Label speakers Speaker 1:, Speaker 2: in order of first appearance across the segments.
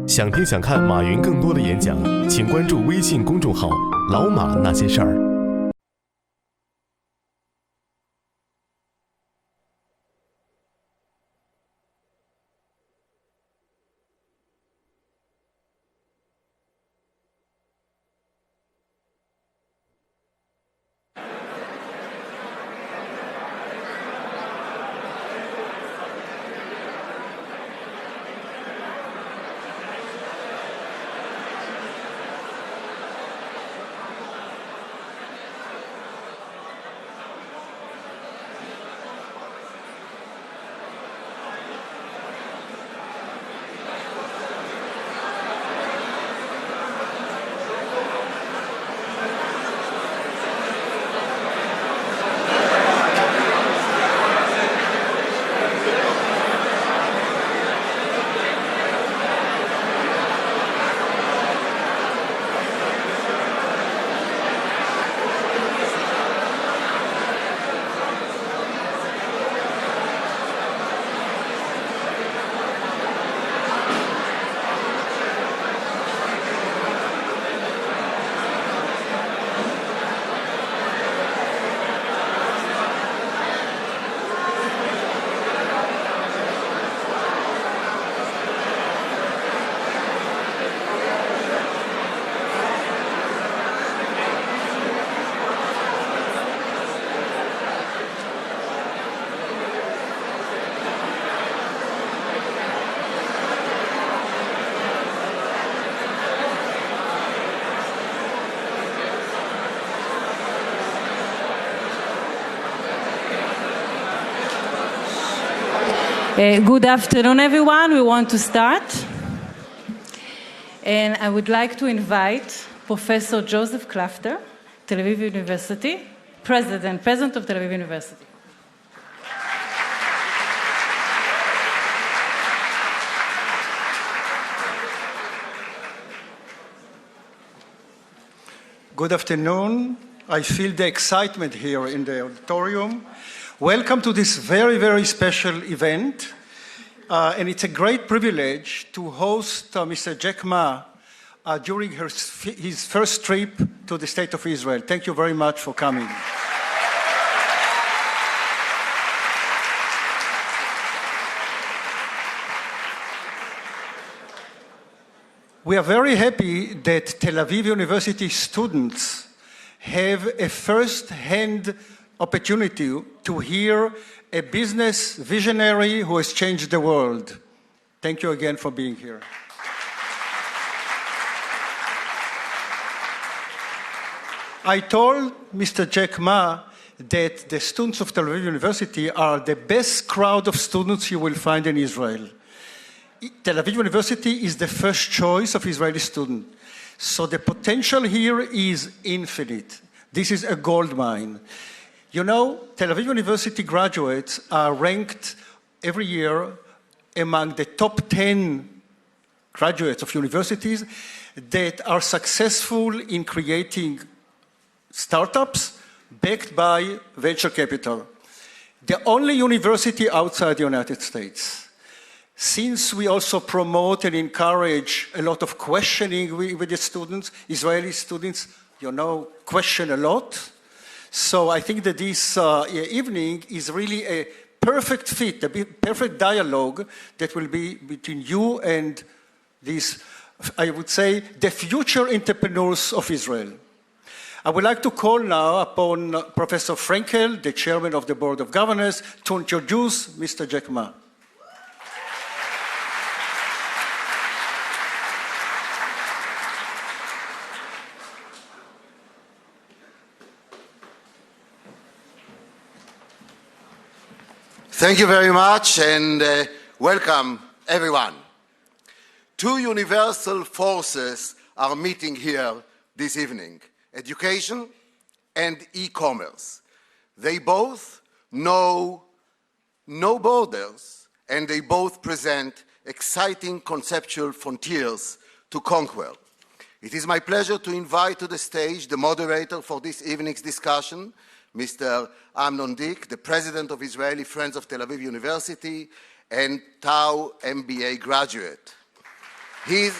Speaker 1: 想听想看马云更多的演讲，请关注微信公众号“老马那些事儿”。
Speaker 2: Good afternoon, everyone. We want to start. And I would like to invite Professor Joseph Klafter, Tel Aviv University, President of Tel Aviv University.
Speaker 3: Good afternoon. I feel the excitement here in the auditorium. Welcome to this very, very special event. And it's a great privilege to host Mr. Jack Ma during his first trip to the State of Israel. Thank you very much for coming. We are very happy that Tel Aviv University students have a first-hand opportunity to hear a business visionary who has changed the world. Thank you again for being here. I told Mr. Jack Ma that the students of Tel Aviv University are the best crowd of students you will find in Israel. Tel Aviv University is the first choice of Israeli students. So the potential here is infinite. This is a gold mine. You know, Tel Aviv University graduates are ranked every year among the top 10 graduates of universities that are successful in creating startups backed by venture capital. The only university outside the United States. Since we also promote and encourage a lot of questioning with the students, Israeli students, you know, question a lot. So I think that this evening is really a perfect fit, a perfect dialogue that will be between you and these, I would say, the future entrepreneurs of Israel. I would like to call now upon Professor Frankel, the chairman of the Board of Governors, to introduce Mr. Jack Ma.
Speaker 4: Thank you very much, and welcome, everyone. Two universal forces are meeting here this evening, education and e-commerce. They both know no borders, and they both present exciting conceptual frontiers to conquer. It is my pleasure to invite to the stage the moderator for this evening's discussion, Mr. Amnon Dick, the president of Israeli Friends of Tel Aviv University and Tau MBA graduate. He's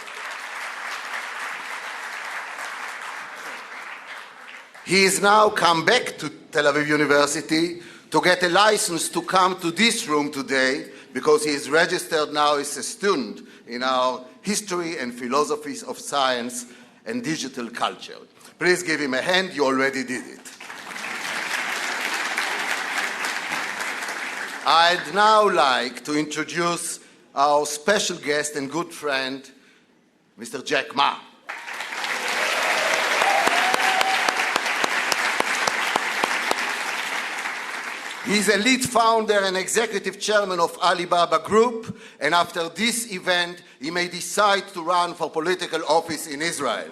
Speaker 4: now come back to Tel Aviv University to get a license to come to this room today because he is registered now as a student in our History and Philosophy of Science and Digital Culture. Please give him a hand. You already did it. I'd now like to introduce our special guest and good friend, Mr. Jack Ma. He's a lead founder and executive chairman of Alibaba Group, and after this event, he may decide to run for political office in Israel.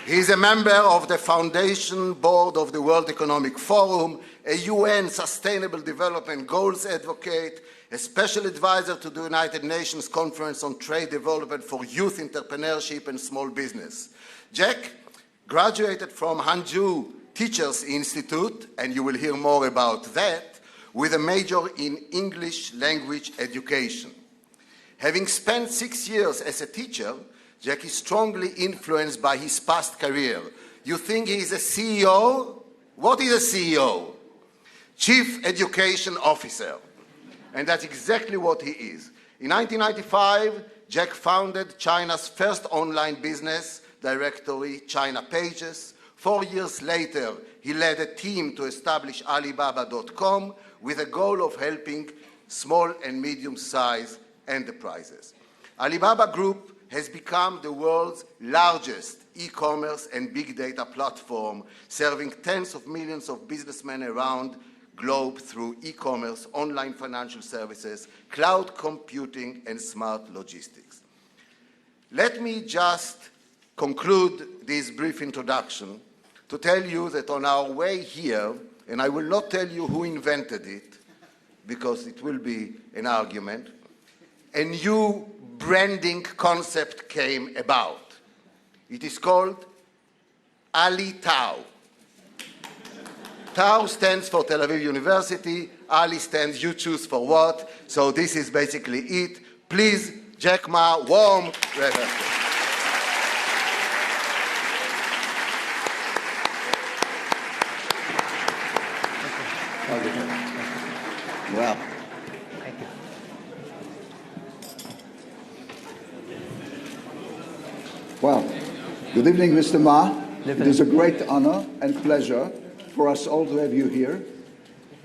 Speaker 4: He's a member of the foundation board of the World Economic Forum, a UN Sustainable Development Goals advocate, a special advisor to the United Nations Conference on Trade Development for Youth Entrepreneurship and Small Business. Jack graduated from Hanju Teachers Institute, and you will hear more about that, with a major in English language education. Having spent 6 years as a teacher, Jack is strongly influenced by his past career. You think he is a CEO? What is a CEO? Chief Education Officer. And that's exactly what he is. In 1995, Jack founded China's first online business directory, China Pages. 4 years later, he led a team to establish Alibaba.com with a goal of helping small and medium-sized enterprises. Alibaba Group has become the world's largest e-commerce and big data platform, serving tens of millions of businessmen around the globe through e-commerce, online financial services, cloud computing, and smart logistics. Let me just conclude this brief introduction to tell you that on our way here, and I will not tell you who invented it, because it will be an argument, a new branding concept came about. It is called Ali Tau. Tau stands for Tel Aviv University, Ali stands you choose for what, so this is basically it. Please, Jack Ma, warm welcome.
Speaker 5: Well, thank you. Well, good evening, Mr. Ma. It is a great honor and pleasure for us all to have you here.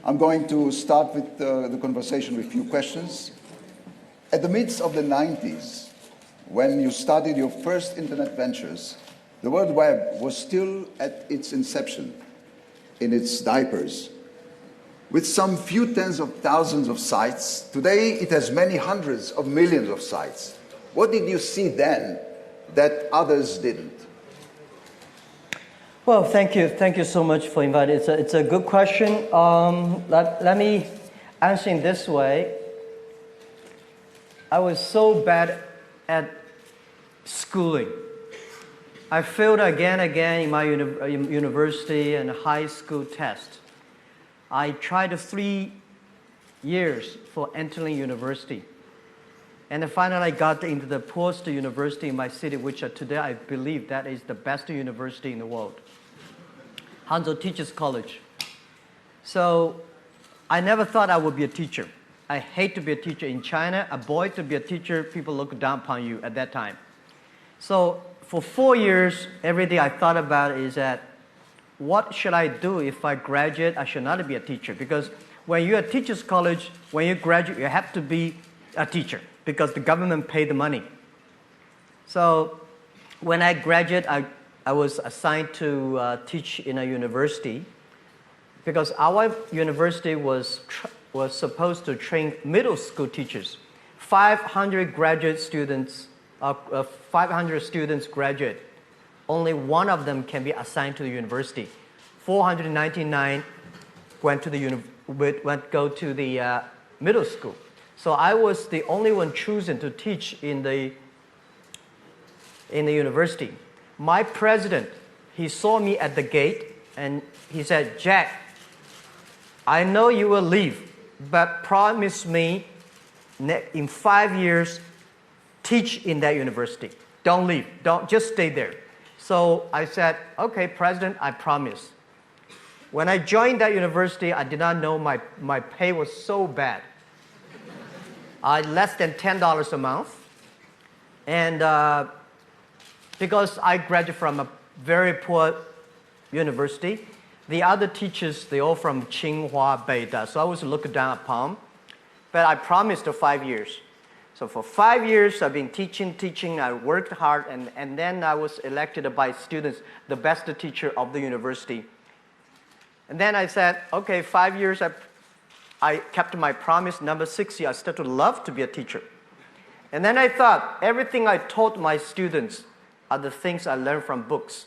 Speaker 5: I'm going to start with the conversation with a few questions. At the midst of the 90s, when you started your first internet ventures, the World Web was still at its inception, in its diapers. With some few tens of thousands of sites, today it has many hundreds of millions of sites. What did you see then that others didn't?
Speaker 6: Well, thank you. Thank you so much for inviting. It's a good question. Let me answer in this way. I was so bad at schooling. I failed again in my university and high school test. I tried 3 years for entering university. And then finally I got into the poorest university in my city, which today I believe that is the best university in the world. Hangzhou Teachers College. So I never thought I would be a teacher. I hate to be a teacher in China. A boy to be a teacher, people look down upon you at that time. So for 4 years, every day I thought about is that what should I do if I graduate? I should not be a teacher, because when you're at teachers college, when you graduate, you have to be a teacher because the government paid the money. So when I graduated, I was assigned to teach in a university because our university was supposed to train middle school teachers. 500 graduate students, 500 students graduate. Only one of them can be assigned to the university. 499 go to the middle school. So I was the only one chosen to teach in the university. My president, he saw me at the gate and he said, "Jack, I know you will leave, but promise me in 5 years teach in that university. Don't leave. Don't just stay there. So I said, okay, President, I promise. When I joined that university, I did not know my pay was so bad. Less than $10 a month. And because I graduated from a very poor university, the other teachers, they all from Tsinghua, Beida, so I was looked down upon. But I promised for 5 years. So for 5 years, I've been teaching. I worked hard, and then I was elected by students the best teacher of the university. And then I said, okay, 5 years, I kept my promise. Number 6 year, I started to love to be a teacher. And then I thought, everything I taught my students are the things I learned from books.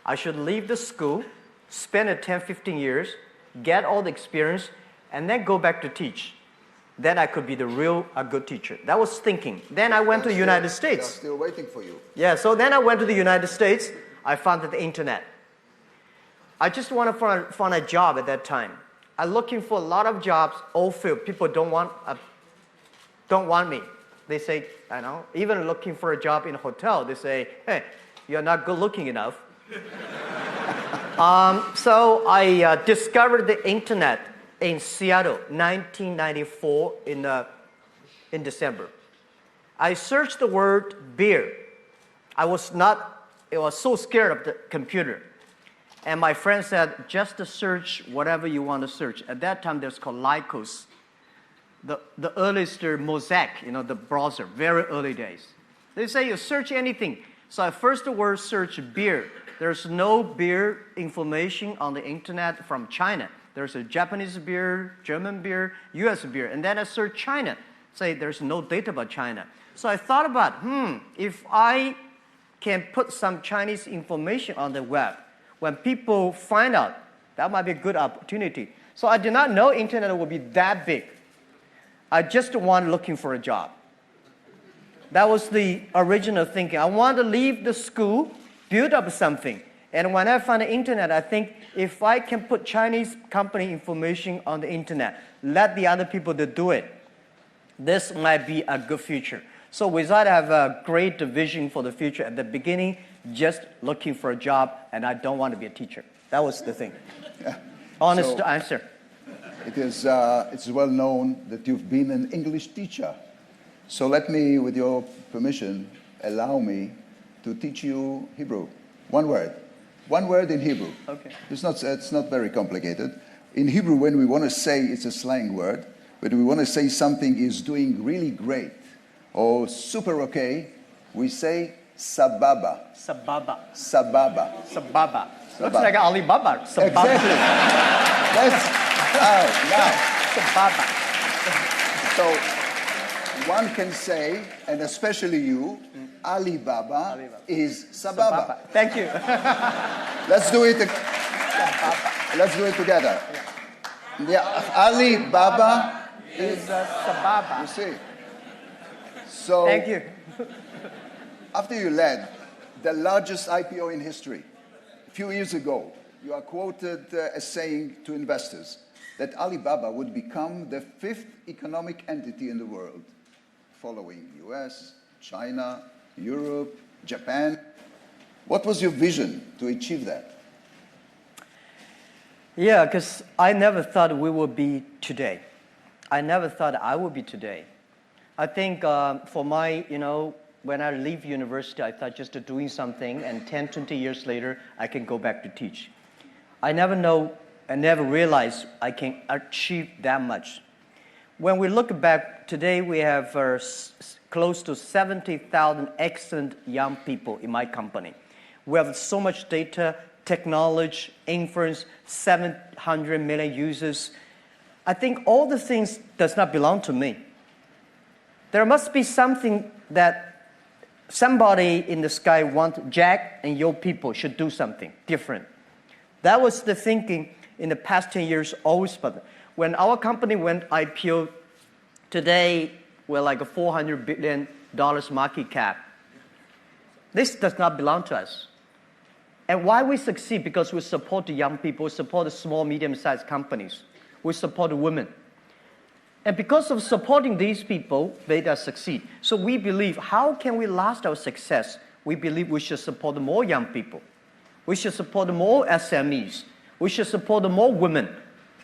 Speaker 6: I should leave the school, spend 10, 15 years, get all the experience, and then go back to teach. Then I could be a good teacher. That was thinking. Then I went to the United States.
Speaker 5: They're still waiting for you.
Speaker 6: Yeah, so then I went to the United States. I found the internet. I just wanted to find a job at that time. I'm looking for a lot of jobs, all filled. People don't want me. They say, I know, even looking for a job in a hotel, they say, hey, you're not good looking enough. So I discovered the internet in Seattle, 1994 in December. I searched the word beer. I was so scared of the computer. And my friend said, just search whatever you want to search. At that time, there's called Lycos, the earliest Mosaic, the browser, very early days. They say you search anything. So I first word search beer. There's no beer information on the internet from China. There's a Japanese beer, German beer, US beer. And then I search China. Say there's no data about China. So I thought about, if I can put some Chinese information on the web, when people find out, that might be a good opportunity. So I did not know internet would be that big. I just wanted looking for a job. That was the original thinking. I wanted to leave the school, build up something. And when I found the internet, I think if I can put Chinese company information on the internet, let the other people to do it, this might be a good future. So with that, I have a great vision for the future. At the beginning, just looking for a job, and I don't want to be a teacher. That was the thing.
Speaker 5: Yeah.
Speaker 6: Honest answer.
Speaker 5: It's well known that you've been an English teacher. So let me, with your permission, allow me to teach you Hebrew. One word in Hebrew.
Speaker 6: Okay.
Speaker 5: It's not very complicated. In Hebrew, when we want to say, it's a slang word, but we want to say something is doing really great or super okay, we say sababa.
Speaker 6: Sababa.
Speaker 5: Sababa.
Speaker 6: Sababa. Looks like Alibaba. Sababa.
Speaker 5: Exactly. That's now.
Speaker 6: Sababa.
Speaker 5: So one can say, and especially you, Alibaba is sababa.
Speaker 6: Thank you.
Speaker 5: Let's do it. Let's do it together. Yeah, Alibaba is
Speaker 6: sababa.
Speaker 5: You see. So
Speaker 6: Thank you.
Speaker 5: after you led the largest IPO in history, a few years ago, you are quoted as saying to investors that Alibaba would become the 5th economic entity in the world, following US, China, Europe, Japan. What was your vision to achieve that?
Speaker 6: Yeah, because I never thought we would be today. I never thought I would be today. I think for my, when I leave university, I thought just doing something, and 10, 20 years later, I can go back to teach. I never realized I can achieve that much. When we look back, today we have close to 70,000 excellent young people in my company. We have so much data, technology, inference, 700 million users. I think all the things does not belong to me. There must be something that somebody in the sky wants Jack and your people should do something different. That was the thinking in the past 10 years always. But when our company went IPO, today we're like a $400 billion market cap. This does not belong to us. And why we succeed? Because we support the young people, we support the small, medium-sized companies. We support the women. And because of supporting these people, they that succeed. So we believe, how can we last our success? We believe we should support more young people. We should support more SMEs. We should support more women.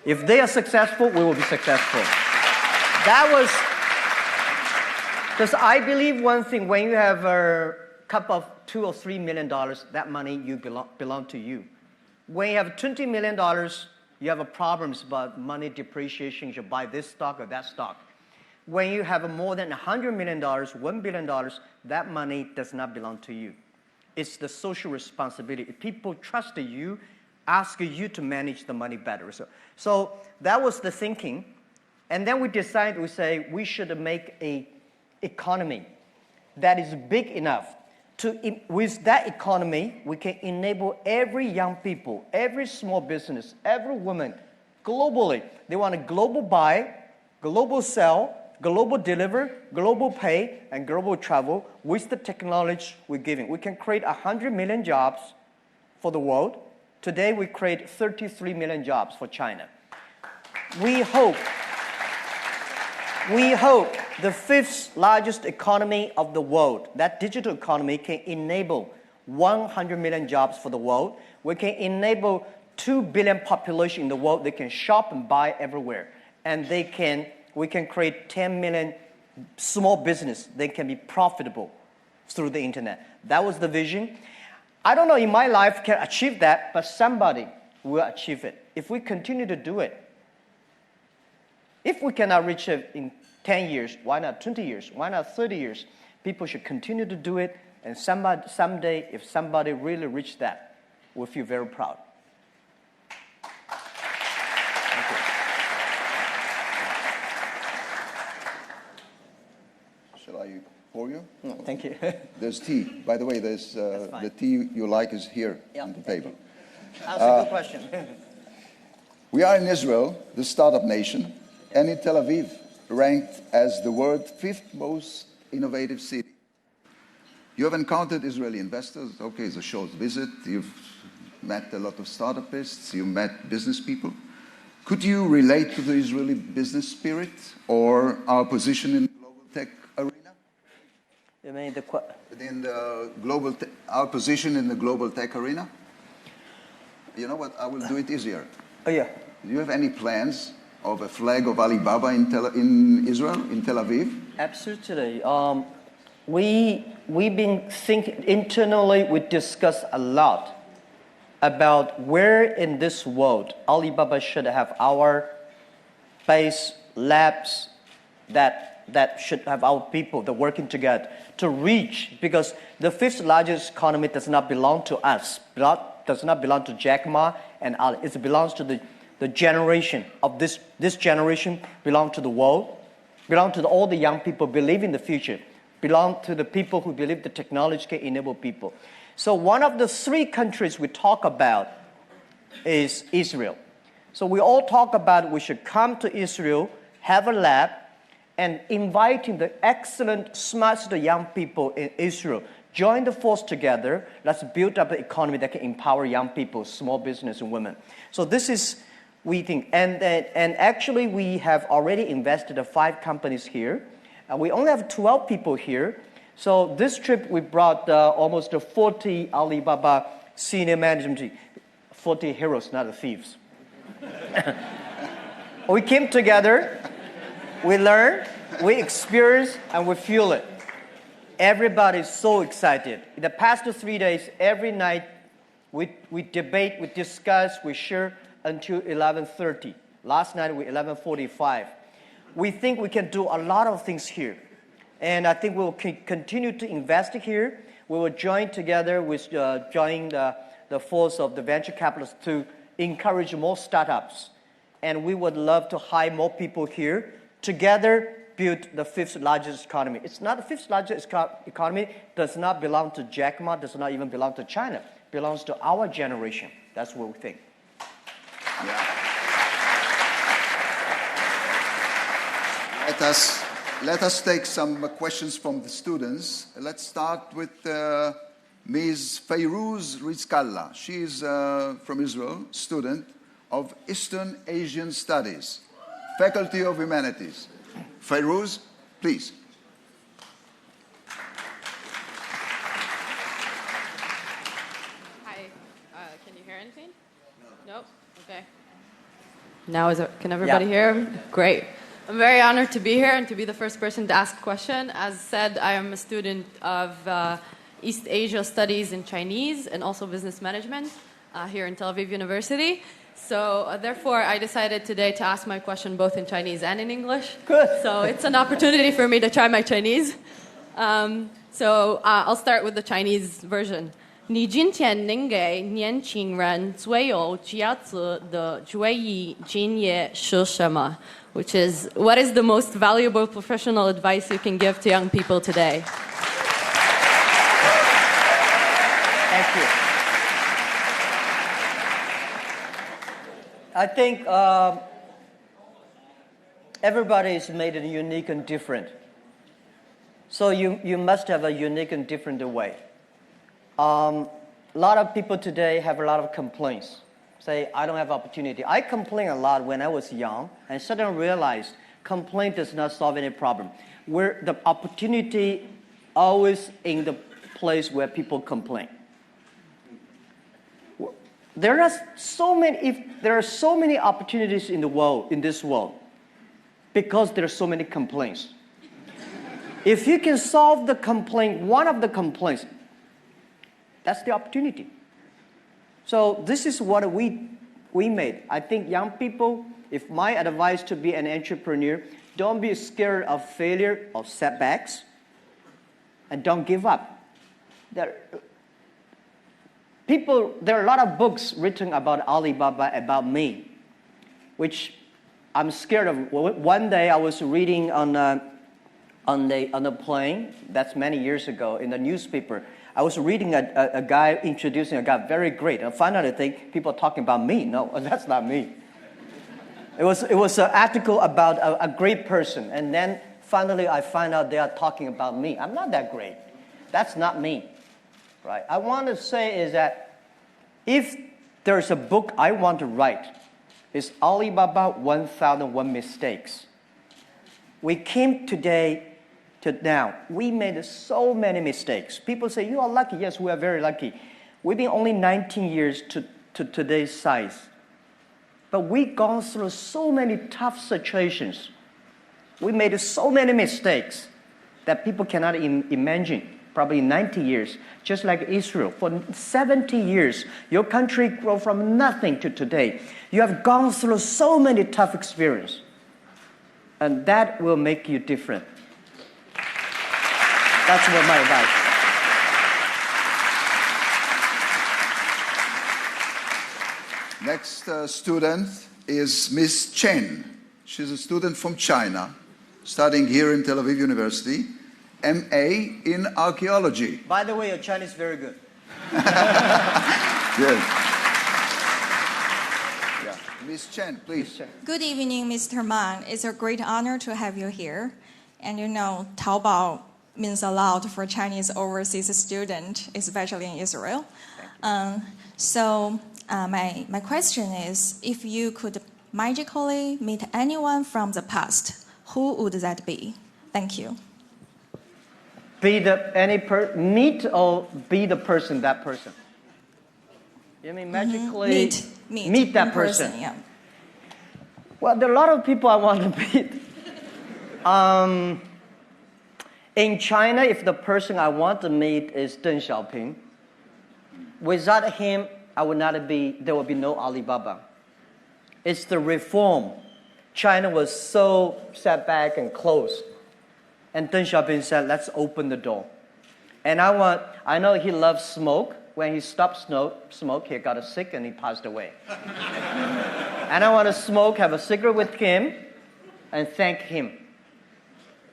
Speaker 6: If they are successful, we will be successful. That was, because I believe one thing, when you have a cup of $2 or $3 million, that money belong to you. When you have $20 million, you have problems about money depreciation. You should buy this stock or that stock. When you have more than $100 million, $1 billion, that money does not belong to you. It's the social responsibility. People trust you, ask you to manage the money better. So that was the thinking. And then we decided, we say, we should make an economy that is big enough with that economy, we can enable every young people, every small business, every woman, globally. They want a global buy, global sell, global deliver, global pay, and global travel with the technology we're giving. We can create 100 million jobs for the world. Today, we create 33 million jobs for China. We hope the fifth largest economy of the world, that digital economy, can enable 100 million jobs for the world. We can enable 2 billion population in the world. They can shop and buy everywhere. And we can create 10 million small business. They can be profitable through the internet. That was the vision. I don't know in my life can achieve that, but somebody will achieve it. If we continue to do it, if we cannot reach it in 10 years, why not 20 years? Why not 30 years? People should continue to do it, and someday, if somebody really reach that, we'll feel very proud. Thank
Speaker 5: you. Shall I pour you?
Speaker 6: No, thank you.
Speaker 5: There's tea. By the way, there's the tea you like is here on the table.
Speaker 6: That's a good question.
Speaker 5: We are in Israel, the startup nation, and in Tel Aviv, ranked as the world's 5th most innovative city. You have encountered Israeli investors. Okay, it's a short visit. You've met a lot of startupists. You met business people. Could you relate to the Israeli business spirit or our position in the global tech arena?
Speaker 6: You mean
Speaker 5: our position in the global tech arena? You know what? I will do it easier.
Speaker 6: Oh, yeah.
Speaker 5: Do you have any plans of a flag of Alibaba in Israel, in Tel Aviv?
Speaker 6: Absolutely. We've been thinking internally. We discuss a lot about where in this world Alibaba should have our base labs that should have our people that working together to reach, because the 5th largest economy does not belong to us, does not belong to Jack Ma and Ali. It belongs to the generation of this generation, belong to the world, belong to all the young people believe in the future, belong to the people who believe the technology can enable people. So one of the 3 countries we talk about is Israel. So we all talk about we should come to Israel, have a lab, and inviting the excellent, smart young people in Israel, join the force together. Let's build up an economy that can empower young people, small business, and women. So this is, we think, and actually we have already invested in 5 companies here. We only have 12 people here. So this trip we brought almost 40 Alibaba senior management team, 40 heroes, not the thieves. We came together, we learned, we experienced, and we feel it. Everybody's so excited. In the past 3 days, every night, we debate, we discuss, we share until 11:30. Last night, we 11:45. We think we can do a lot of things here. And I think we will continue to invest here. We will join together with join the force of the venture capitalists to encourage more startups. And we would love to hire more people here. Together, build the 5th largest economy. It's not the 5th largest economy. Does not belong to Jack Ma. Does not even belong to China. Belongs to our generation. That's what we think.
Speaker 5: Yeah. Let us take some questions from the students. Let's start with Ms. Fayrouz Rizkallah. She is from Israel, student of Eastern Asian Studies. Faculty of Humanities. Feiruz, please.
Speaker 7: Hi, can you hear anything? No. Nope? Okay. Now can everybody hear? Great. I'm very honored to be here and to be the first person to ask a question. As said, I am a student of East Asia Studies in Chinese and also Business Management here in Tel Aviv University. So therefore, I decided today to ask my question both in Chinese and in English.
Speaker 6: Good.
Speaker 7: So it's an opportunity for me to try my Chinese. So I'll start with the Chinese version. 你今天能给年轻人最有价值的专业经验是什么? Which is, what is the most valuable professional advice you can give to young people today?
Speaker 6: Thank you. I think everybody is made unique and different. So you must have a unique and different way. A lot of people today have a lot of complaints. Say, I don't have opportunity. I complained a lot when I was young and suddenly realized complaint does not solve any problem. Where the opportunity always in the place where people complain. There are so many opportunities in the world, in this world, because there are so many complaints. If you can solve the complaint, one of the complaints, that's the opportunity. So this is what we made. I think young people, if my advice to be an entrepreneur, don't be scared of failure or setbacks, and don't give up. There are a lot of books written about Alibaba, about me, which I'm scared of. One day I was reading on a plane, that's many years ago, in the newspaper. I was reading a guy introducing a guy very great. And finally I think people are talking about me. No, that's not me. It was an article about a great person. And then finally I find out they are talking about me. I'm not that great. That's not me. Right? I want to say is that if there's a book I want to write, it's Alibaba 1001 Mistakes. We came today to now. We made so many mistakes. People say, you are lucky. Yes, we are very lucky. We've been only 19 years to today's size. But we've gone through so many tough situations. We made so many mistakes that people cannot imagine. Probably 90 years, just like Israel. For 70 years, your country grew from nothing to today. You have gone through so many tough experiences. And that will make you different. That's what my advice.
Speaker 5: Next student is Miss Chen. She's a student from China, studying here in Tel Aviv University. M.A. in archaeology.
Speaker 6: By the way, your Chinese is very good.
Speaker 5: Yes. Yeah. Miss Chen, please.
Speaker 8: Good evening, Mr. Ma. It's a great honor to have you here. And you know, Taobao means a lot for Chinese overseas students, especially in Israel. So my question is, if you could magically meet anyone from the past, who would that be? Thank you.
Speaker 6: Meet or be the person, that person? You mean magically meet that person?
Speaker 8: Yeah.
Speaker 6: Well, there are a lot of people I want to meet. In China, if the person I want to meet is Deng Xiaoping, without him, there would be no Alibaba. It's the reform. China was so set back and closed. And Deng Xiaoping said, let's open the door. And I know he loves smoke. When he stopped smoke, he got sick and he passed away. And I want to have a cigarette with him and thank him.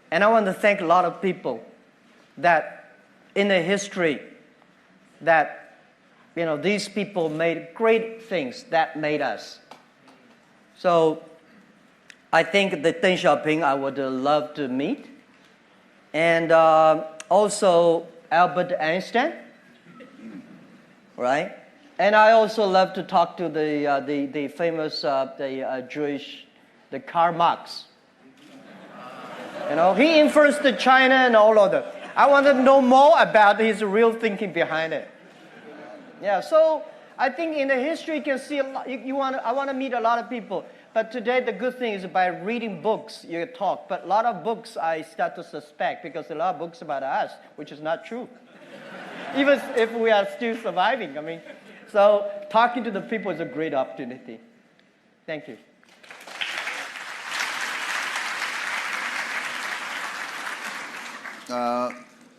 Speaker 6: And I want to thank a lot of people that in the history that, these people made great things that made us. So I think that Deng Xiaoping I would love to meet. And also Albert Einstein, right? And I also love to talk to the famous Jewish the Karl Marx. You know, he influenced China and all of that. I want to know more about his real thinking behind it. Yeah, so I think in the history you can see a lot. I want to meet a lot of people. But today the good thing is by reading books you talk. But a lot of books I start to suspect because a lot of books about us, which is not true. Even if we are still surviving. I mean, so talking to the people is a great opportunity. Thank you.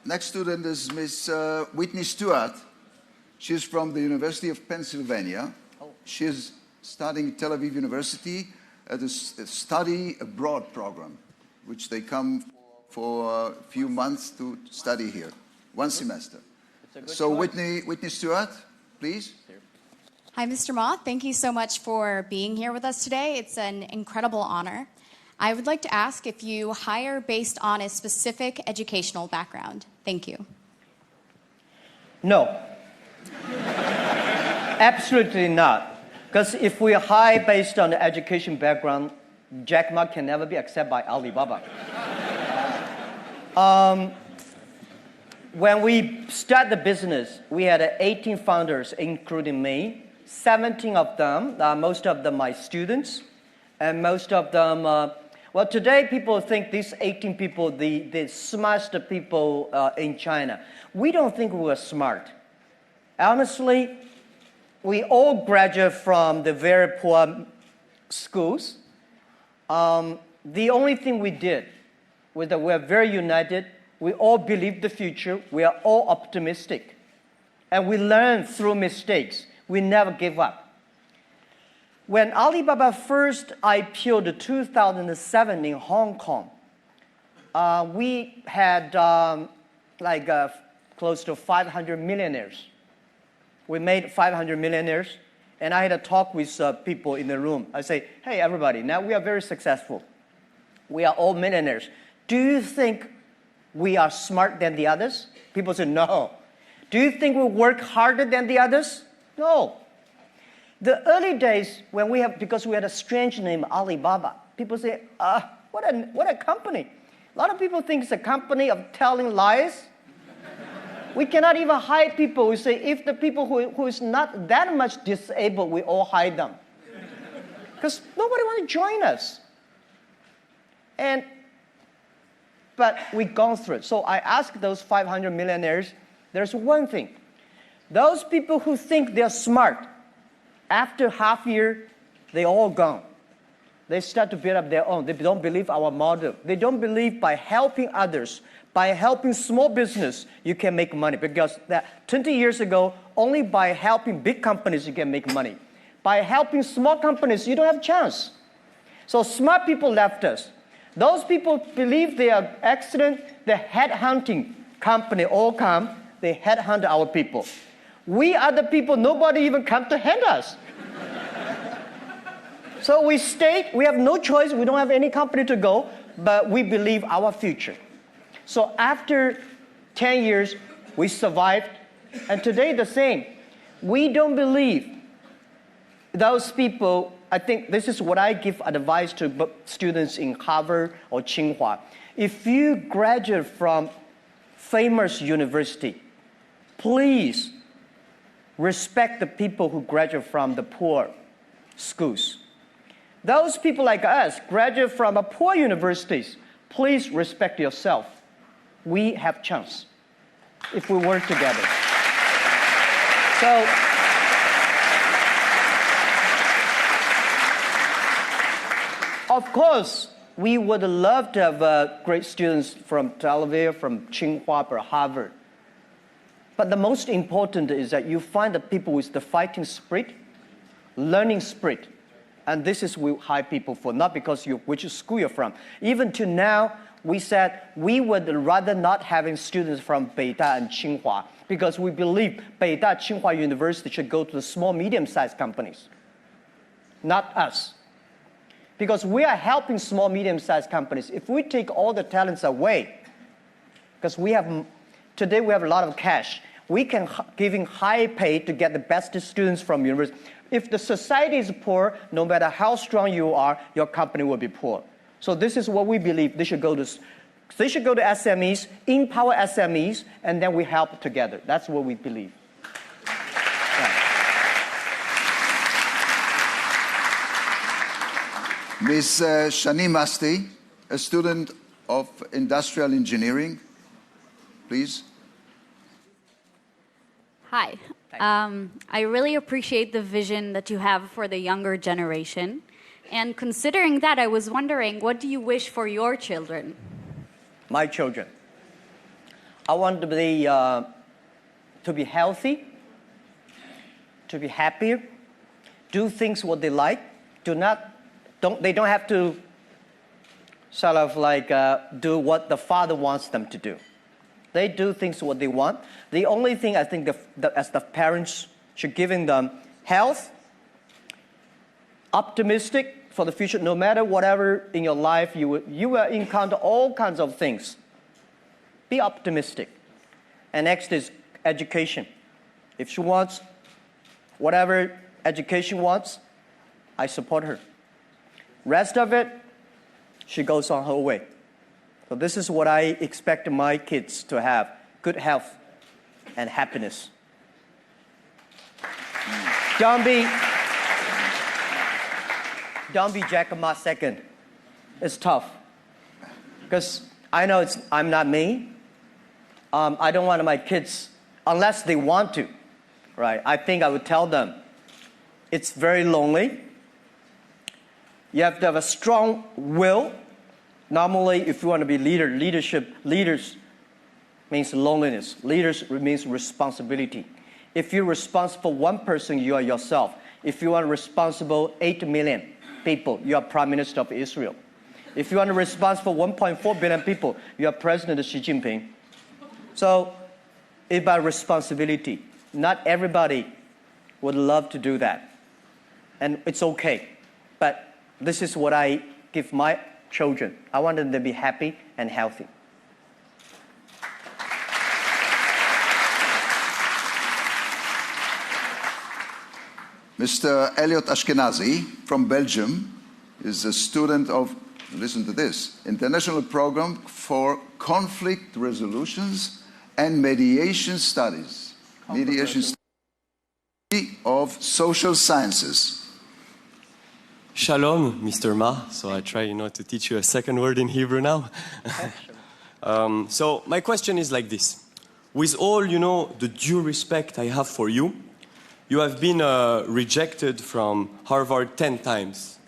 Speaker 5: Next student is Miss Whitney Stewart. She's from the University of Pennsylvania. She's studying at Tel Aviv University at a study abroad program, which they come for a few months to study here, one semester. So Whitney Stewart, please.
Speaker 9: Hi, Mr. Ma. Thank you so much for being here with us today. It's an incredible honor. I would like to ask if you hire based on a specific educational background. Thank you.
Speaker 6: No. Absolutely not. Because if we hire based on the education background, Jack Ma can never be accepted by Alibaba. When we started the business, we had 18 founders, including me. 17 of them, most of them my students, and most of them, well, today people think these 18 people, the smartest people in China. We don't think we're smart. Honestly, we all graduate from the very poor schools. The only thing we did was that we're very united. We all believe the future. We are all optimistic. And we learn through mistakes. We never give up. When Alibaba first IPO'd in 2007 in Hong Kong, we had close to 500 millionaires. We made 500 millionaires, and I had a talk with people in the room. I say, hey, everybody, now we are very successful. We are all millionaires. Do you think we are smarter than the others? People say, no. Do you think we work harder than the others? No. The early days, because we had a strange name, Alibaba, people say, what a company. A lot of people think it's a company of telling lies. We cannot even hire people. We say, if the people who is not that much disabled, we all hire them. Because nobody wants to join us. But we've gone through it. So I asked those 500 millionaires, there's one thing. Those people who think they're smart, after half year, they all gone. They start to build up their own. They don't believe our model. They don't believe by helping others, by helping small business, you can make money. Because 20 years ago, only by helping big companies, you can make money. By helping small companies, you don't have a chance. So smart people left us. Those people believe they are excellent. The headhunting company all come. They headhunt our people. We are the people, nobody even come to hunt us. So we stayed. We have no choice. We don't have any company to go, but we believe our future. So after 10 years, we survived. And today the same. We don't believe those people. I think this is what I give advice to students in Harvard or Tsinghua. If you graduate from famous university, please respect the people who graduate from the poor schools. Those people like us graduate from poor universities. Please respect yourself. We have chance if we work together. So, of course, we would love to have great students from Tel Aviv, from Tsinghua, or Harvard. But the most important is that you find the people with the fighting spirit, learning spirit. And this is what we hire people for, not because which school you're from. Even to now, we said we would rather not having students from Beida and Tsinghua because we believe Beida, Tsinghua University should go to the small, medium-sized companies, not us. Because we are helping small, medium-sized companies. If we take all the talents away, because today we have a lot of cash, we can giving high pay to get the best students from university. If the society is poor, no matter how strong you are, your company will be poor. So this is what we believe. They should go to SMEs, empower SMEs, and then we help together. That's what we believe.
Speaker 5: Ms. Shani Masti, a student of industrial engineering, please.
Speaker 10: Hi. I really appreciate the vision that you have for the younger generation. And considering that, I was wondering, what do you wish for your children?
Speaker 6: My children. I want them to be healthy, to be happier, do things what they like. They don't have to sort of like do what the father wants them to do. They do things what they want. The only thing I think as the parents should giving them health, optimistic for the future. No matter whatever in your life you will encounter all kinds of things. Be optimistic. And next is education. If she wants whatever education wants, I support her. Rest of it, she goes on her way. So this is what I expect my kids to have: good health and happiness. Don't be Jack Ma second. It's tough. Because I know I'm not me. I don't want my kids, unless they want to, right? I think I would tell them, it's very lonely. You have to have a strong will. Normally, if you want to be leaders means loneliness. Leaders means responsibility. If you're responsible for one person, you are yourself. If you are responsible 8 million people, you are Prime Minister of Israel. If you are responsible for 1.4 billion people, you are President Xi Jinping. So it's about responsibility. Not everybody would love to do that. And it's okay. But this is what I give my children. I want them to be happy and healthy.
Speaker 5: Mr. Elliot Ashkenazi from Belgium is a student of, listen to this, International Program for Conflict Resolutions and Mediation Studies. Mediation Studies of Social Sciences.
Speaker 11: Shalom, Mr. Ma. So I try, to teach you a second word in Hebrew now. So my question is like this. With all, the due respect I have for you, you have been rejected from Harvard 10 times.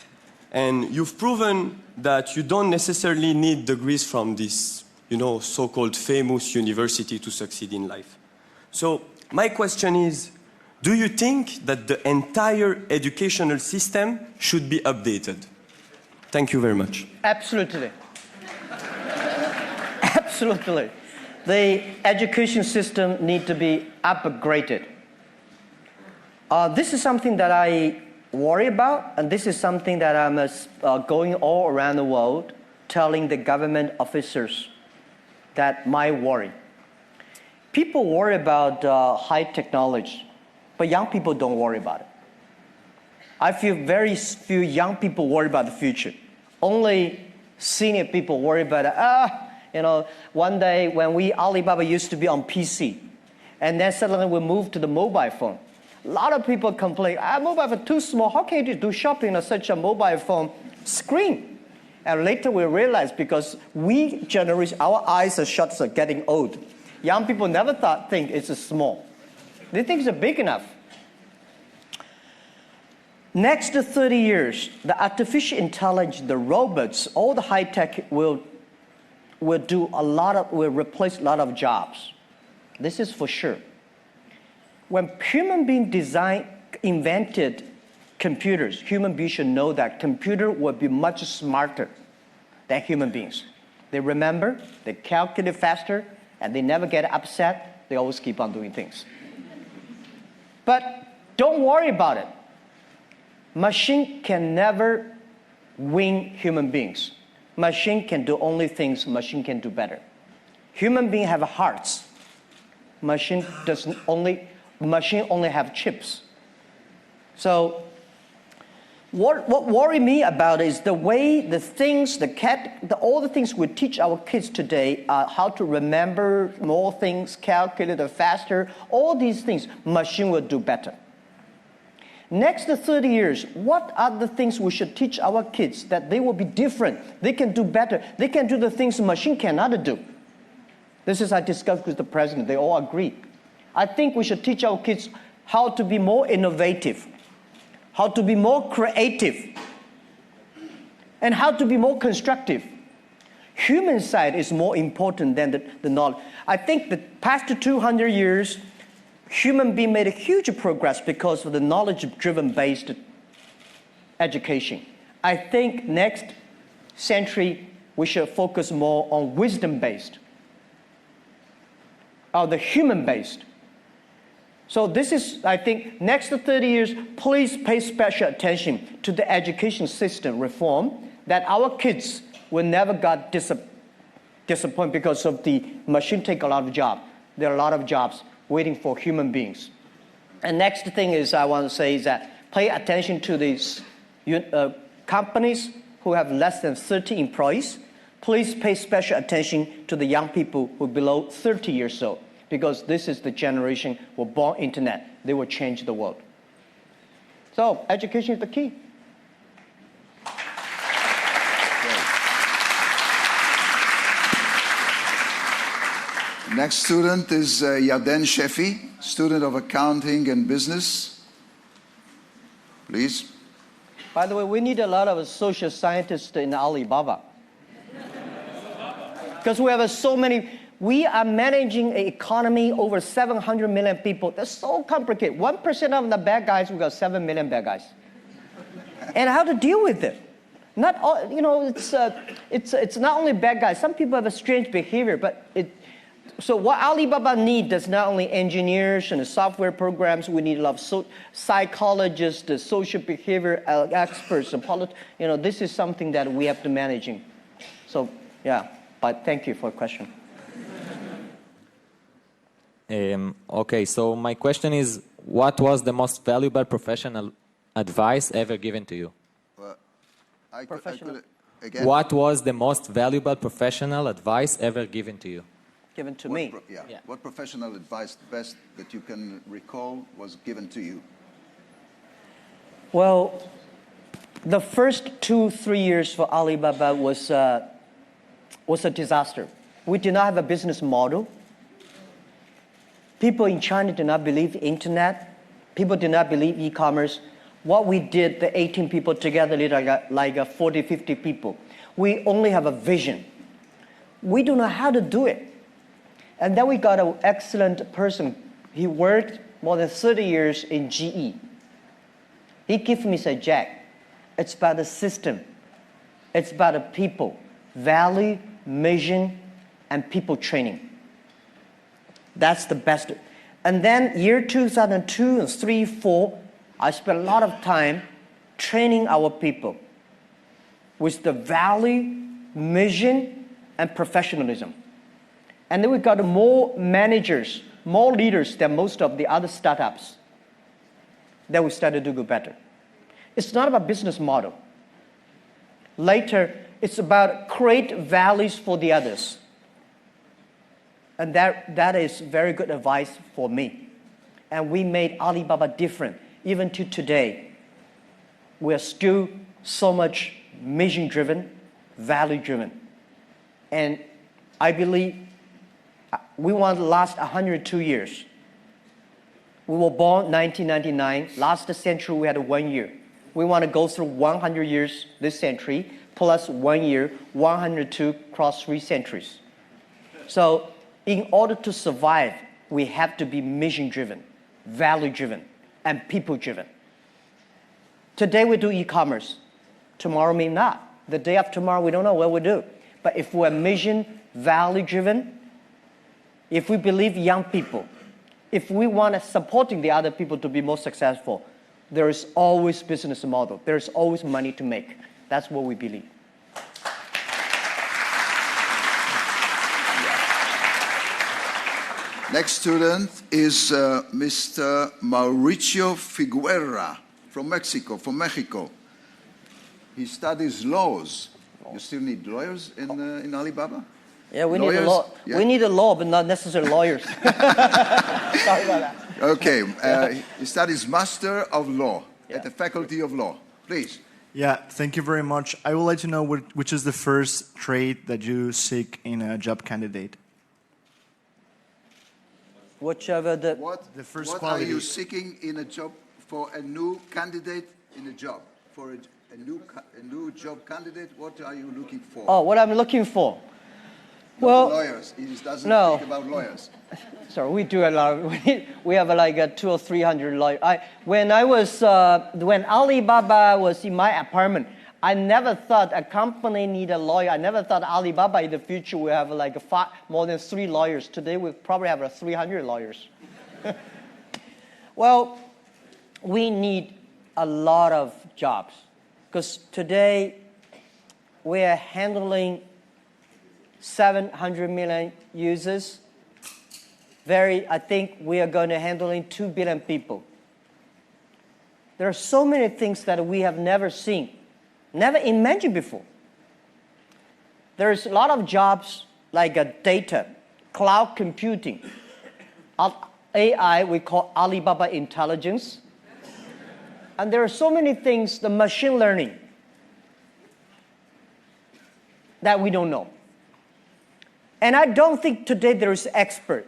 Speaker 11: And you've proven that you don't necessarily need degrees from this, so-called famous university to succeed in life. So my question is, do you think that the entire educational system should be updated? Thank you very much.
Speaker 6: Absolutely. Absolutely. The education system needs to be upgraded. This is something that I worry about, and this is something that I'm going all around the world telling the government officers that my worry. People worry about high technology, but young people don't worry about it. I feel very few young people worry about the future. Only senior people worry about it. One day when Alibaba used to be on PC, and then suddenly we moved to the mobile phone. A lot of people complain, mobile phone too small. How can you do shopping on such a mobile phone screen? And later we realized because our eyes are shut, so getting old. Young people never think it's small. They think it's big enough. Next 30 years, the artificial intelligence, the robots, all the high tech will replace a lot of jobs. This is for sure. When human beings invented computers, human beings should know that computer will be much smarter than human beings. They remember, they calculate faster, and they never get upset. They always keep on doing things. But don't worry about it. Machine can never win human beings. Machine can do only things machine can do better. Human beings have hearts. Machine only have chips. So what worries me about is the way all the things we teach our kids today, how to remember more things, calculate faster, all these things, machine will do better. Next 30 years, what are the things we should teach our kids that they will be different, they can do better, they can do the things the machine cannot do? This is I discussed with the president, they all agree. I think we should teach our kids how to be more innovative, how to be more creative, and how to be more constructive. Human side is more important than the knowledge. I think the past 200 years, human being made a huge progress because of the knowledge-driven based education. I think next century we should focus more on wisdom-based, or the human-based. So this is, I think, next 30 years, please pay special attention to the education system reform, that our kids will never get disappointed because of the machine take a lot of jobs. There are a lot of jobs waiting for human beings. And next thing is I want to say is that pay attention to these companies who have less than 30 employees. Please pay special attention to the young people who are below 30 years old, because this is the generation who were born internet. They will change the world. So education is the key.
Speaker 5: Next student is Yarden Shefi, student of accounting and business. Please.
Speaker 6: By the way, we need a lot of social scientists in Alibaba. Because we have so many. We are managing an economy over 700 million people. That's so complicated. 1% of the bad guys, we got 7 million bad guys. And how to deal with it? Not all, it's not only bad guys. Some people have a strange behavior, but so what Alibaba needs is not only engineers and software programs. We need a lot of psychologists, social behavior experts, and this is something that we have to manage. So yeah, but thank you for the question.
Speaker 12: Okay, so my question is, what was the most valuable professional advice ever given to you?
Speaker 5: Again?
Speaker 12: What was the most valuable professional advice ever given to you?
Speaker 6: Given to me?
Speaker 5: Yeah. What professional advice, the best that you can recall, was given to you?
Speaker 6: Well, the first 2-3 years for Alibaba was a disaster. We did not have a business model. People in China did not believe internet. People did not believe e-commerce. What we did, the 18 people together, like 40, 50 people, we only have a vision. We don't know how to do it. And then we got an excellent person. He worked more than 30 years in GE. He gave me, said, Jack, it's about the system. It's about the people, value, mission, and people training. That's the best. And then year 2002 and 3, 4, I spent a lot of time training our people with the value, mission, and professionalism. And then we got more managers, more leaders than most of the other startups. Then we started to do better. It's not about business model. Later, it's about create values for the others. And that is very good advice for me. And we made Alibaba different. Even to today, we are still so much mission-driven, value-driven. And I believe we want to last 102 years. We were born 1999. Last century, we had 1 year. We want to go through 100 years this century, plus 1 year, 102 cross 3 centuries. So in order to survive, we have to be mission-driven, value-driven, and people-driven. Today we do e-commerce. Tomorrow may not. The day after tomorrow, we don't know what we'll do. But if we're mission, value-driven, if we believe young people, if we want to supporting the other people to be more successful, there is always business model. There's always money to make. That's what we believe.
Speaker 5: Next student is Mr. Mauricio Figueira from Mexico. He studies laws. You still need lawyers in Alibaba?
Speaker 6: Yeah, we
Speaker 5: lawyers?
Speaker 6: need a law.
Speaker 5: Yeah.
Speaker 6: We need a law, but not necessarily lawyers. Sorry about that.
Speaker 5: Okay, he studies Master of Law at the Faculty of Law. Please.
Speaker 13: Yeah, thank you very much. I would like to know which is the first trait that you seek in a job candidate.
Speaker 6: Whichever the
Speaker 5: What
Speaker 13: first
Speaker 5: are
Speaker 13: quality.
Speaker 5: you seeking in a job for a new candidate in a job? For a new job candidate, what are you looking for?
Speaker 6: Oh, what I'm looking for.
Speaker 5: Not
Speaker 6: Well,
Speaker 5: lawyers. He doesn't
Speaker 6: no.
Speaker 5: think about lawyers.
Speaker 6: Sorry, we do a lot. We have like 200 or 300 lawyers. When Alibaba was in my apartment, I never thought a company need a lawyer. I never thought Alibaba in the future will have like more than 3 lawyers. Today we probably have 300 lawyers. Well, we need a lot of jobs because today we are handling 700 million users. I think we are going to handling 2 billion people. There are so many things that we have never seen, never imagined before. There's a lot of jobs like data, cloud computing, AI, we call Alibaba Intelligence. And there are so many things, the machine learning, that we don't know. And I don't think today there is expert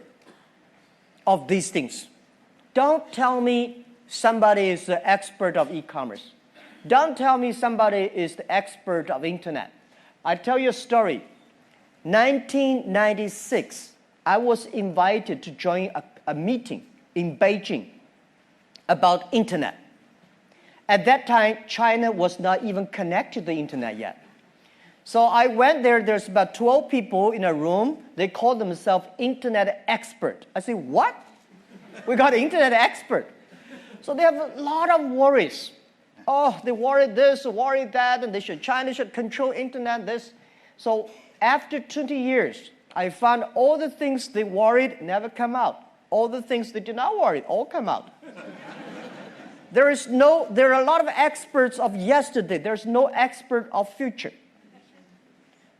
Speaker 6: of these things. Don't tell me somebody is the expert of e-commerce. Don't tell me somebody is the expert of internet. I tell you a story. 1996, I was invited to join a meeting in Beijing about internet. At that time, China was not even connected to the internet yet. So I went there, there's about 12 people in a room. They call themselves internet expert. I said, what? We got an internet expert. So they have a lot of worries. Oh, they worry this, worry that, and China should control internet, this. So after 20 years, I found all the things they worried never come out. All the things they did not worry all come out. There are a lot of experts of yesterday. There's no expert of future.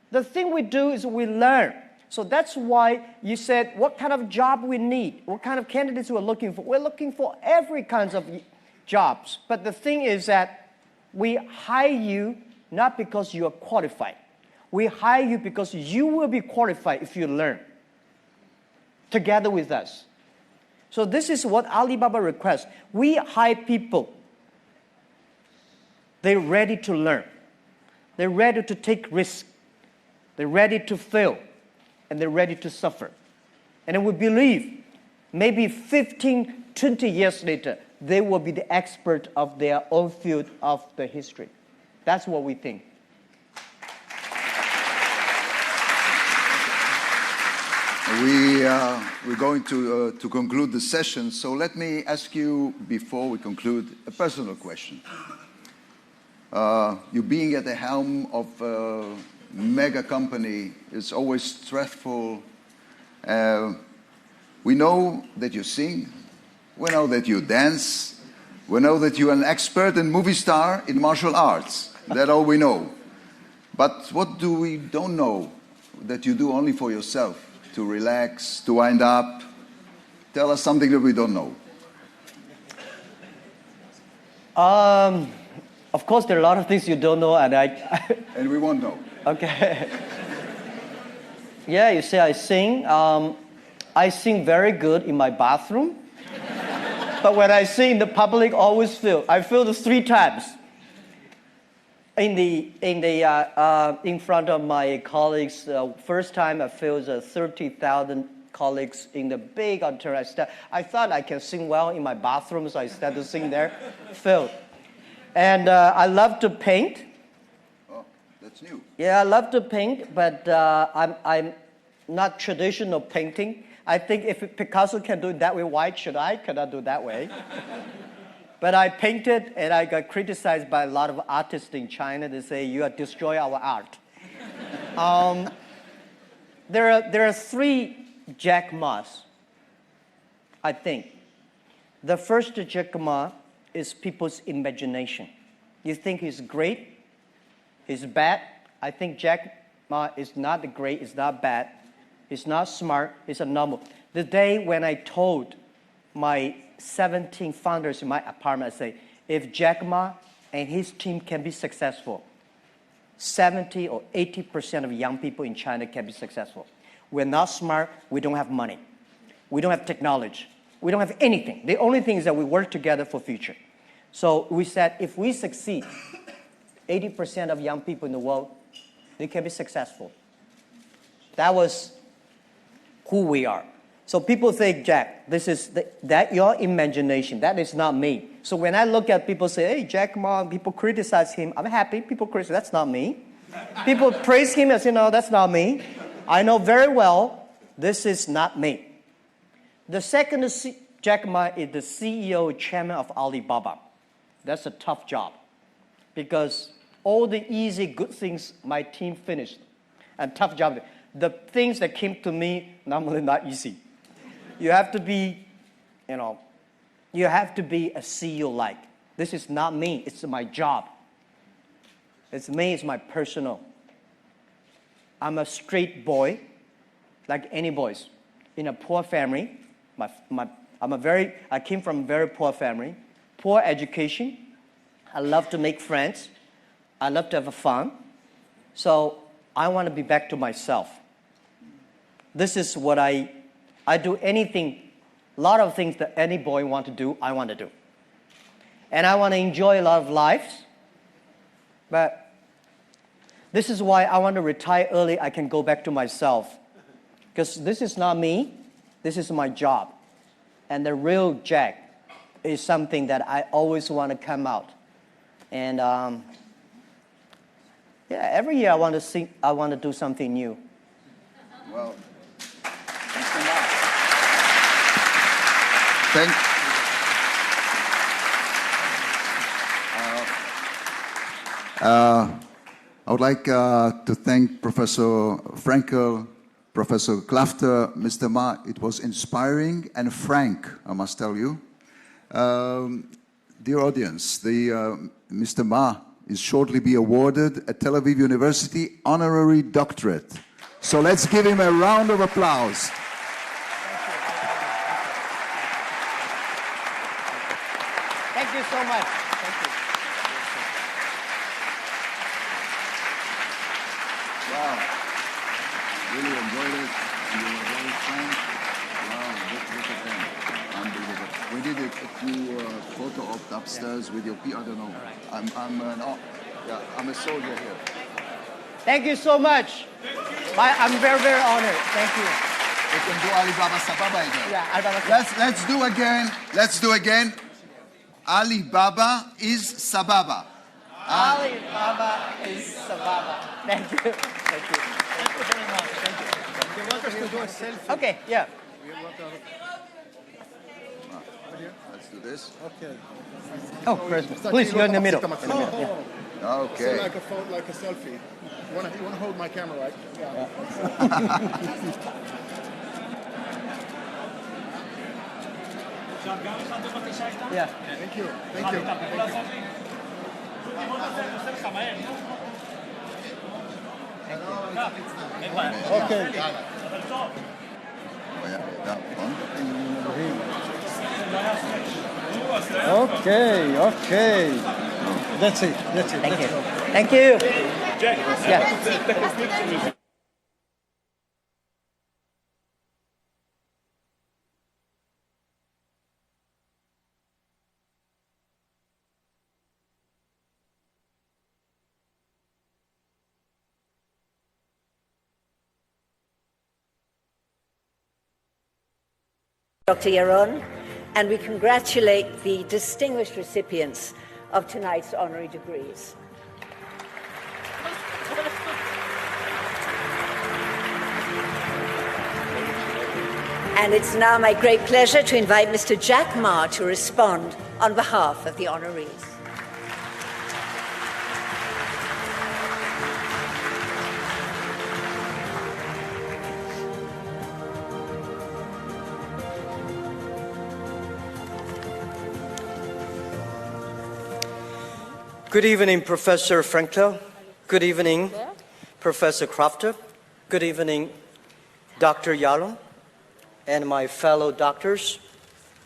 Speaker 6: The thing we do is we learn. So that's why you said what kind of job we need, what kind of candidates we're looking for. We're looking for every kinds of jobs. But the thing is that we hire you not because you are qualified. We hire you because you will be qualified if you learn together with us. So this is what Alibaba requests. We hire people. They're ready to learn. They're ready to take risks. They're ready to fail. And they're ready to suffer. And then we believe maybe 15, 20 years later, they will be the expert of their own field of the history. That's what we think.
Speaker 5: We're going to conclude the session, so let me ask you, before we conclude, a personal question. You being at the helm of a mega company is always stressful. We know that you sing, we know that you dance, we know that you're an expert and movie star in martial arts. That's all we know. But what do we don't know that you do only for yourself? To relax, to wind up. Tell us something that we don't know.
Speaker 6: Of course, there are a lot of things you don't know, and
Speaker 5: and we won't know.
Speaker 6: Okay. Yeah, you say I sing. I sing very good in my bathroom. But when I sing in the public, I feel the 3 times. In front of my colleagues, first time I feel 30,000 colleagues in the big auditorium. I thought I can sing well in my bathroom, so I started to sing there. Filled. And I love to paint.
Speaker 5: Oh, that's new.
Speaker 6: Yeah, I love to paint, but I'm not traditional painting. I think if Picasso can do it that way, why should I cannot do it that way? But I painted, and I got criticized by a lot of artists in China. They say, you are destroying our art. There are 3 Jack Ma's, I think. The first Jack Ma is people's imagination. You think he's great, he's bad. I think Jack Ma is not great, is not bad, he's not smart, he's a normal. The day when I told my 17 founders in my apartment, I say, if Jack Ma and his team can be successful, 70 or 80% of young people in China can be successful. We're not smart, we don't have money. We don't have technology. We don't have anything. The only thing is that we work together for future. So we said, if we succeed, 80% of young people in the world, they can be successful. That was who we are. So people think, Jack, this is that your imagination. That is not me. So when I look at people say, hey, Jack Ma, people criticize him, I'm happy. People criticize, that's not me. People praise him and say, no, that's not me. I know very well this is not me. The second Jack Ma is the CEO, chairman of Alibaba. That's a tough job because all the easy, good things my team finished. And tough job. The things that came to me, normally not easy. You have to be, you have to be a CEO like. This is not me, it's my job. It's me, it's my personal. I'm a straight boy, like any boys, in a poor family. I came from a very poor family, poor education. I love to make friends. I love to have fun. So I want to be back to myself. This is what I do anything, a lot of things that any boy want to do, I want to do. And I want to enjoy a lot of lives. But this is why I want to retire early. I can go back to myself. Because this is not me. This is my job. And the real Jack is something that I always want to come out. And every year I want to do something new.
Speaker 5: Well, I would like to thank Professor Frankel, Professor Klafter, Mr. Ma. It was inspiring and frank, I must tell you. Dear audience, Mr. Ma is shortly be awarded a Tel Aviv University honorary doctorate. So let's give him a round of applause.
Speaker 6: Thank you so much. Thank you.
Speaker 5: Wow. Really enjoyed it. You were very frank. Wow, look at them. Unbelievable. We did a few photo ops upstairs with your I don't know. I'm a soldier here.
Speaker 6: Thank you so much. I'm very, very honored. Thank you.
Speaker 5: We can do Alibaba Sababa again.
Speaker 6: Yeah, Alibaba.
Speaker 5: Let's do again. Let's do again. Alibaba is Sababa.
Speaker 6: Alibaba is Sababa. Thank you. Thank you.
Speaker 3: Thank you very much. Thank you. They want us to do a selfie.
Speaker 6: Okay, yeah.
Speaker 5: Let's do this.
Speaker 3: Okay.
Speaker 6: Oh, Christmas. Please, you're in the middle. Yeah.
Speaker 5: Okay.
Speaker 3: So like a selfie. You want to hold my camera, right? Yeah.
Speaker 6: Yeah.
Speaker 3: Thank you. Thank you. Okay. Okay. That's it.
Speaker 6: Thank you. Thank you. Yeah.
Speaker 14: Dr. Yaron, and we congratulate the distinguished recipients of tonight's honorary degrees. And it's now my great pleasure to invite Mr. Jack Ma to respond on behalf of the honorees.
Speaker 6: Good evening, Professor Frankel. Good evening, Professor Crafter. Good evening, Dr. Yalom, and my fellow doctors,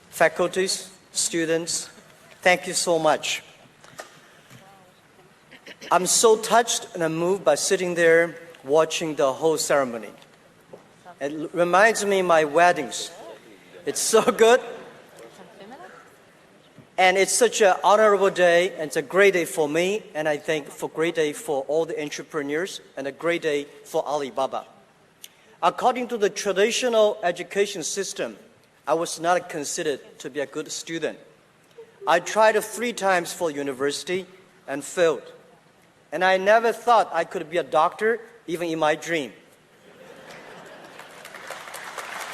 Speaker 6: faculties, students. Thank you so much. I'm so touched and moved by sitting there watching the whole ceremony. It reminds me of my weddings. It's so good. And it's such an honorable day, and it's a great day for me, and I think a great day for all the entrepreneurs, and a great day for Alibaba. According to the traditional education system, I was not considered to be a good student. I tried 3 times for university and failed. And I never thought I could be a doctor, even in my dream.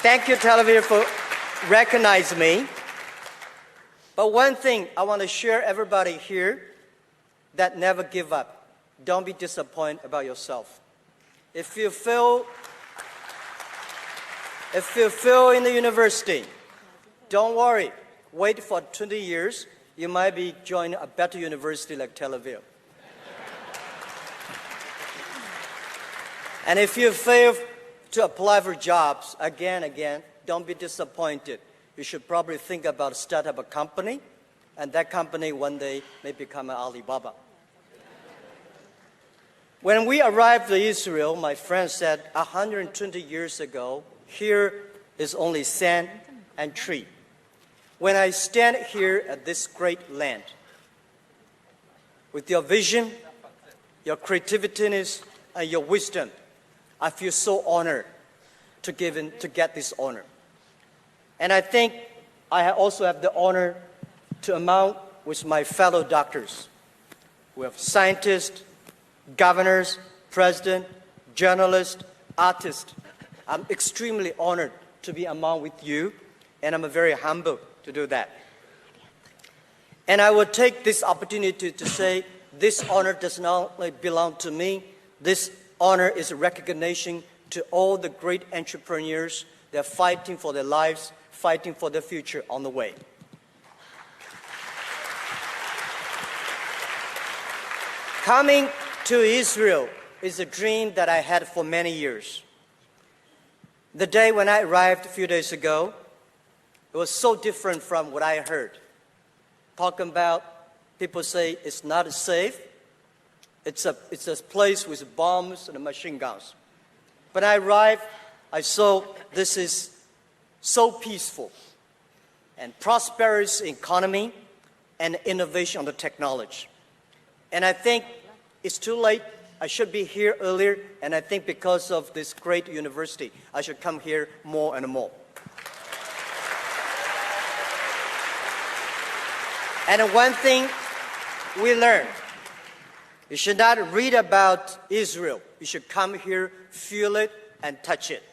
Speaker 6: Thank you, Tel Aviv, for recognizing me. But one thing I want to share everybody here, that never give up. Don't be disappointed about yourself. If you fail in the university, don't worry. Wait for 20 years. You might be joining a better university like Tel Aviv. And if you fail to apply for jobs again, don't be disappointed. You should probably think about starting up a company, and that company one day may become an Alibaba. When we arrived in Israel, my friend said 120 years ago, here is only sand and tree. When I stand here at this great land, with your vision, your creativity, and your wisdom, I feel so honored to get this honor. And I think I also have the honor to amount with my fellow doctors. We have scientists, governors, president, journalists, artists. I'm extremely honored to be among with you, and I'm very humbled to do that. And I will take this opportunity to say this honor does not only belong to me, this honor is a recognition to all the great entrepreneurs that are fighting for their lives, fighting for their future on the way. Coming to Israel is a dream that I had for many years. The day when I arrived a few days ago, it was so different from what I heard. Talking about, people say it's not safe. It's a place with bombs and machine guns. When I arrived, I saw this is so peaceful and prosperous economy and innovation on the technology. And I think it's too late. I should be here earlier, and I think because of this great university, I should come here more and more. And one thing we learned, you should not read about Israel. You should come here, feel it, and touch it.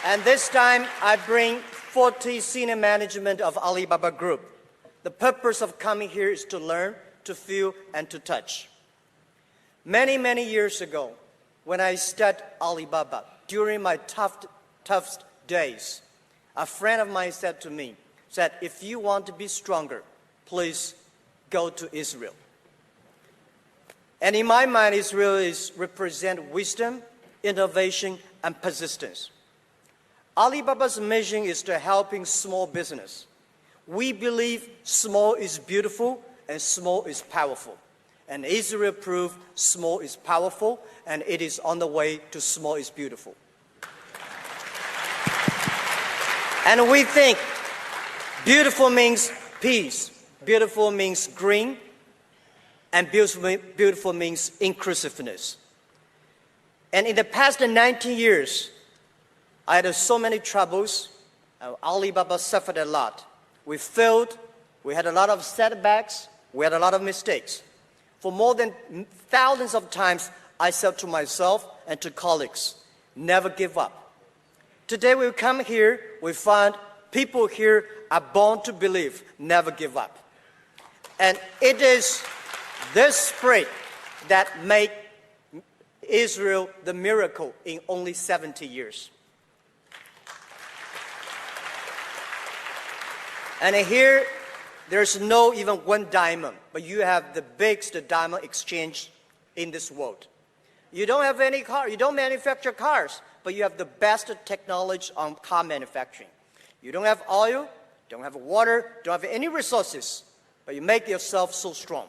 Speaker 6: And this time, I bring 40 senior management of Alibaba Group. The purpose of coming here is to learn, to feel, and to touch. Many, many years ago, when I started Alibaba, during my toughest days, a friend of mine said to me, if you want to be stronger, please go to Israel. And in my mind, Israel represents wisdom, innovation, and persistence. Alibaba's mission is to helping small business. We believe small is beautiful and small is powerful. And Israel proved small is powerful, and it is on the way to small is beautiful. And we think beautiful means peace, beautiful means green, and beautiful means inclusiveness. And in the past 19 years, I had so many troubles. Alibaba suffered a lot. We failed. We had a lot of setbacks. We had a lot of mistakes. For more than thousands of times, I said to myself and to colleagues, never give up. Today we come here, we find people here are born to believe, never give up. And it is this spirit that made Israel the miracle in only 70 years. And here There's no even one diamond, but you have the biggest diamond exchange in this world. You don't have any car, you don't manufacture cars, but you have the best technology on car manufacturing. You don't have oil, don't have water, don't have any resources, but you make yourself so strong.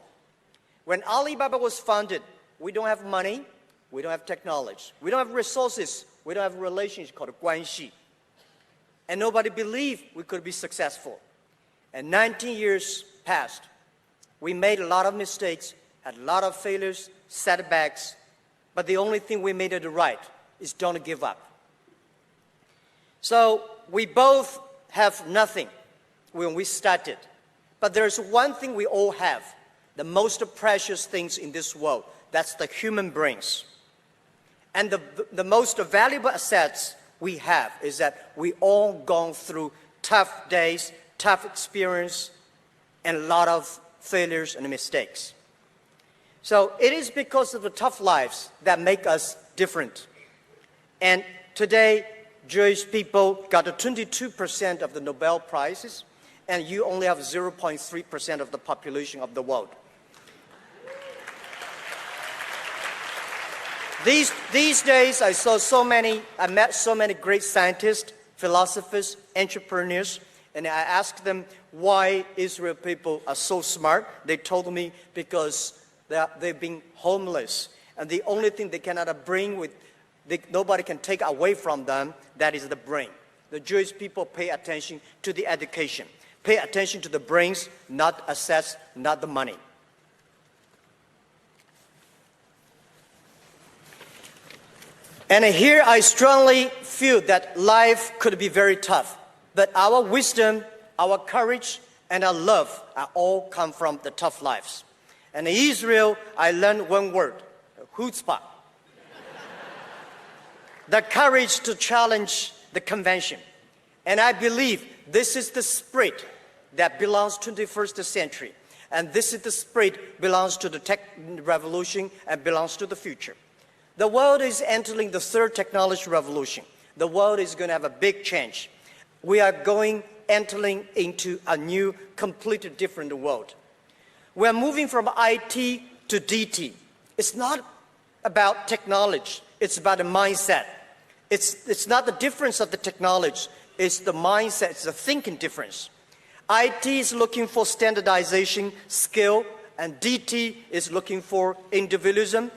Speaker 6: When Alibaba was founded, we don't have money, we don't have technology, we don't have resources, we don't have a relationship called 关系. And nobody believed we could be successful. And 19 years passed. We made a lot of mistakes, had a lot of failures, setbacks, but the only thing we made it right is don't give up. So we both have nothing when we started, but there's one thing we all have, the most precious things in this world, that's the human brains. And the most valuable assets we have is that we all gone through tough days, tough experience, and a lot of failures and mistakes. So it is because of the tough lives that make us different. And today, Jewish people got 22% of the Nobel Prizes, and you only have 0.3% of the population of the world. These days, I met so many great scientists, philosophers, entrepreneurs, and I asked them why Israel people are so smart. They told me because they've been homeless, and the only thing they cannot bring nobody can take away from them, that is the brain. The Jewish people pay attention to the education, pay attention to the brains, not assets, not the money. And here I strongly feel that life could be very tough, but our wisdom, our courage, and our love are all come from the tough lives. And in Israel, I learned one word, chutzpah. The courage to challenge the convention. And I believe this is the spirit that belongs to the 21st century. And this is the spirit belongs to the tech revolution and belongs to the future. The world is entering the third technology revolution. The world is going to have a big change. We are entering into a new, completely different world. We are moving from IT to DT. It's not about technology. It's about a mindset. It's not the difference of the technology. It's the mindset. It's the thinking difference. IT is looking for standardization, skill, and DT is looking for individualism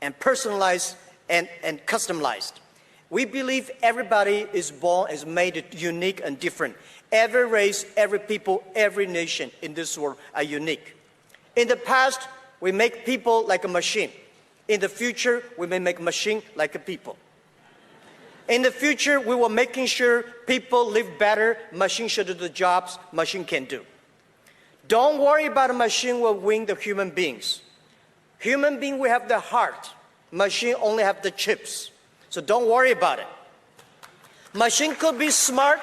Speaker 6: and personalized and customized. We believe everybody is born, is made unique and different. Every race, every people, every nation in this world are unique. In the past, we make people like a machine. In the future, we may make machine like a people. In the future, we will making sure people live better, machine should do the jobs machine can do. Don't worry about a machine will win the human beings. Human being will have the heart. Machine only have the chips. So don't worry about it. Machine could be smart.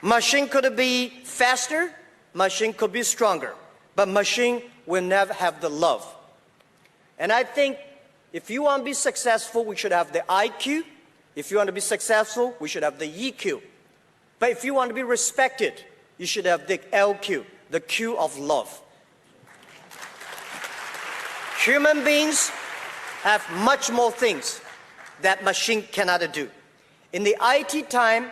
Speaker 6: Machine could be faster. Machine could be stronger. But machine will never have the love. And I think if you want to be successful, we should have the IQ. If you want to be successful, we should have the EQ. But if you want to be respected, you should have the LQ, the Q of love. Human beings have much more things that machine cannot do. In the IT time,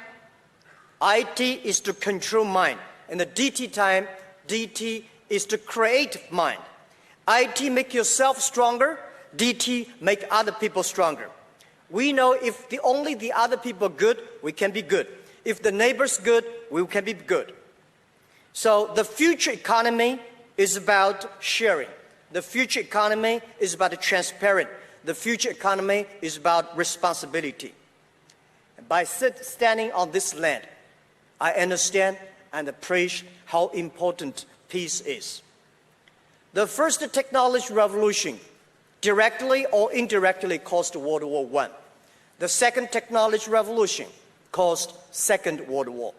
Speaker 6: IT is to control mind. In the DT time, DT is to create mind. IT make yourself stronger, DT make other people stronger. We know if only the other people are good, we can be good. If the neighbor's good, we can be good. So the future economy is about sharing. The future economy is about transparent. The future economy is about responsibility. And by standing on this land, I understand and appreciate how important peace is. The first technology revolution directly or indirectly caused World War I. The second technology revolution caused Second World War.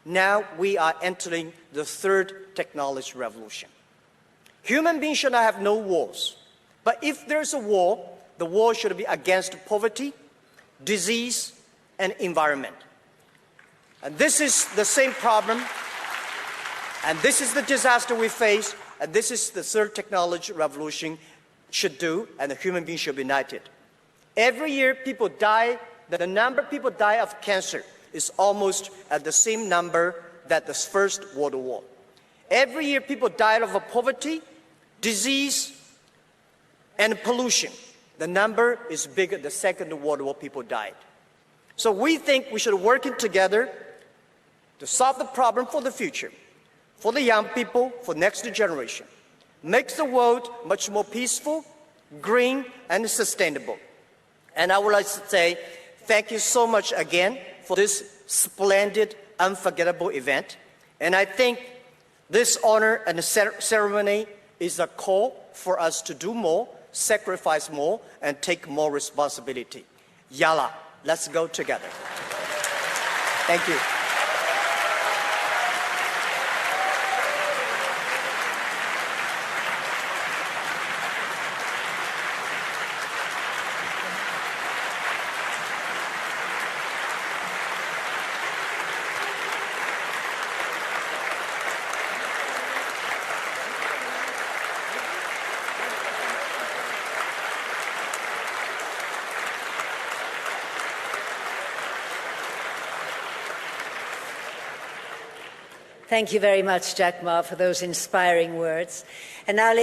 Speaker 6: Now we are entering the third technology revolution. Human beings should not have no wars. But if there's a war, the war should be against poverty, disease, and environment. And this is the same problem. And this is the disaster we face, and this is the third technology revolution should do, and the human beings should be united. Every year people die, the number of people die of cancer is almost at the same number that the First World War. Every year people die of poverty, disease, and pollution. The number is bigger than the Second World War people died. So we think we should work together to solve the problem for the future, for the young people, for next generation. Makes the world much more peaceful, green, and sustainable. And I would like to say thank you so much again for this splendid, unforgettable event. And I think this honor and ceremony is a call for us to do more, sacrifice more, and take more responsibility. Yalla, let's go together. Thank you.
Speaker 14: Thank you very much, Jack Ma, for those inspiring words. And now,